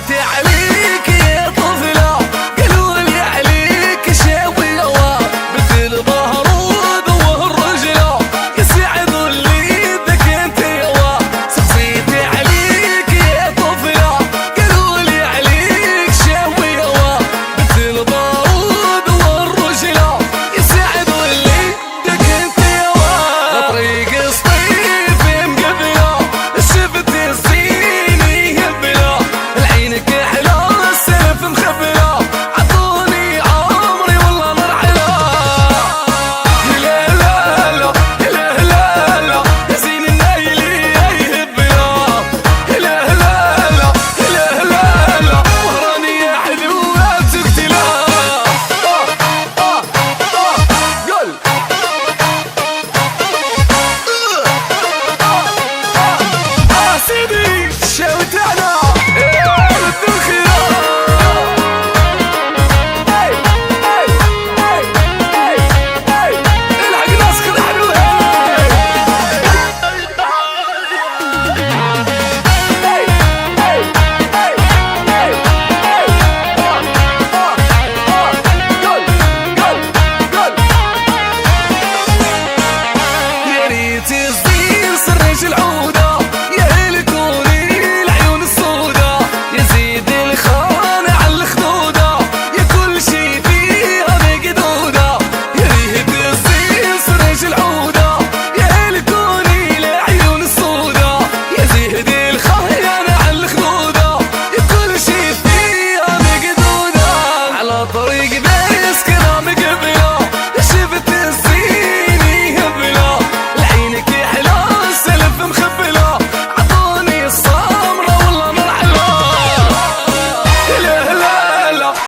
صفيتي عليك يا طفلة، قالوا لي عليك شاوي هوا، مثل ظهر وظهر رجلة، يسعد اللي ذاك انت هوا. صفيتي عليك يا طفلة، قالوا لي عليك شاوي هوا، مثل ظهر وظهر رجلة، يسعد اللي ذاك انت هوا. طريق سطيف مقبلة، شفت الزين يهبلة، لعينك احلى السيف مخبلة، عطوني عمري والله مرحلة. لا لا لا لا لا لا يا زين النايلي يهبلة، لا لا لا لا لا لا وهراني يا حلوة تقتلها. قول سيدي شاوت